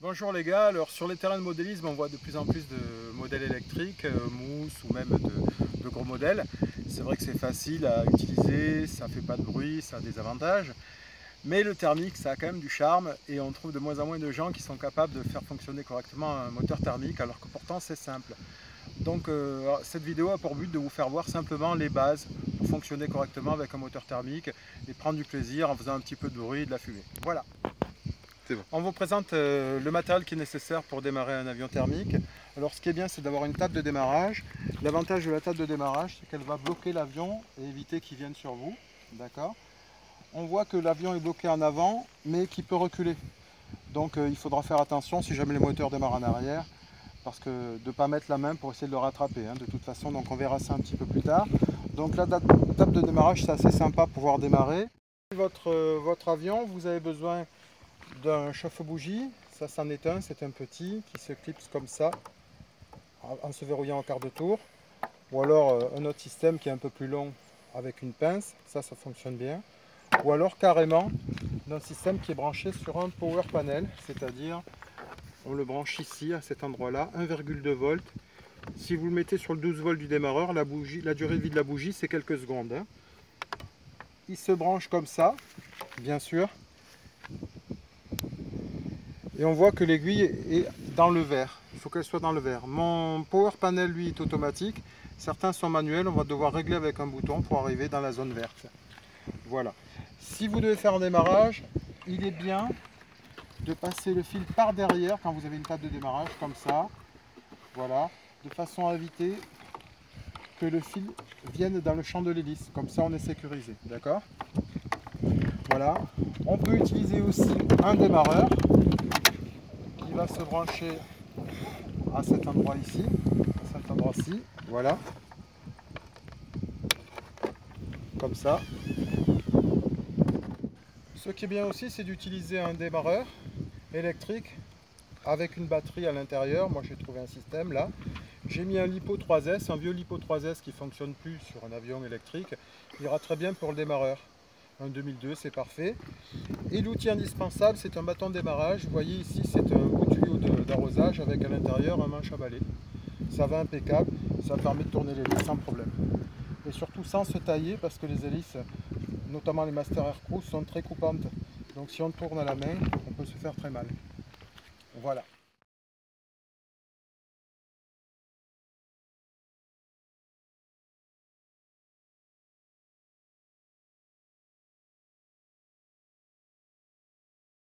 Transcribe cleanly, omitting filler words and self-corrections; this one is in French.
Bonjour les gars, alors sur les terrains de modélisme on voit de plus en plus de modèles électriques, mousse ou même de gros modèles. C'est vrai que c'est facile à utiliser, ça fait pas de bruit, ça a des avantages. Mais le thermique ça a quand même du charme et on trouve de moins en moins de gens qui sont capables de faire fonctionner correctement un moteur thermique alors que pourtant c'est simple. Donc cette vidéo a pour but de vous faire voir simplement les bases pour fonctionner correctement avec un moteur thermique et prendre du plaisir en faisant un petit peu de bruit et de la fumée. Voilà. Bon. On vous présente le matériel qui est nécessaire pour démarrer un avion thermique. Alors ce qui est bien c'est d'avoir une table de démarrage. L'avantage de la table de démarrage c'est qu'elle va bloquer l'avion et éviter qu'il vienne sur vous. D'accord. On voit que l'avion est bloqué en avant mais qu'il peut reculer. Donc il faudra faire attention si jamais les moteurs démarrent en arrière, parce que de ne pas mettre la main pour essayer de le rattraper de toute façon, donc on verra ça un petit peu plus tard. Donc la table de démarrage c'est assez sympa pour pouvoir démarrer. Votre avion, vous avez besoin d'un chauffe-bougie, ça c'en est un, c'est un petit qui se clipse comme ça en se verrouillant en quart de tour, ou alors un autre système qui est un peu plus long avec une pince, ça fonctionne bien, ou alors carrément d'un système qui est branché sur un power panel, c'est-à-dire on le branche ici à cet endroit là, 1,2 volts. Si vous le mettez sur le 12 volts du démarreur, la durée de vie de la bougie c'est quelques secondes. Il se branche comme ça, bien sûr. Et on voit que l'aiguille est dans le vert. Il faut qu'elle soit dans le vert. Mon power panel, lui, est automatique. Certains sont manuels. On va devoir régler avec un bouton pour arriver dans la zone verte. Voilà. Si vous devez faire un démarrage, il est bien de passer le fil par derrière quand vous avez une table de démarrage, comme ça. Voilà. De façon à éviter que le fil vienne dans le champ de l'hélice. Comme ça, on est sécurisé. D'accord ? Voilà. On peut utiliser aussi un démarreur qui va se brancher à cet endroit ici, à cet endroit-ci, voilà, comme ça. Ce qui est bien aussi, c'est d'utiliser un démarreur électrique avec une batterie à l'intérieur. Moi j'ai trouvé un système là. J'ai mis un LiPo 3S, un vieux LiPo 3S qui ne fonctionne plus sur un avion électrique. Il ira très bien pour le démarreur. Un 2002, c'est parfait. Et l'outil indispensable, c'est un bâton de démarrage. Vous voyez ici, c'est un bout de tuyau d'arrosage avec à l'intérieur un manche à balai. Ça va impeccable, ça permet de tourner l'hélice sans problème. Et surtout sans se tailler, parce que les hélices, notamment les Master Aircrew, sont très coupantes. Donc si on tourne à la main, on peut se faire très mal. Voilà.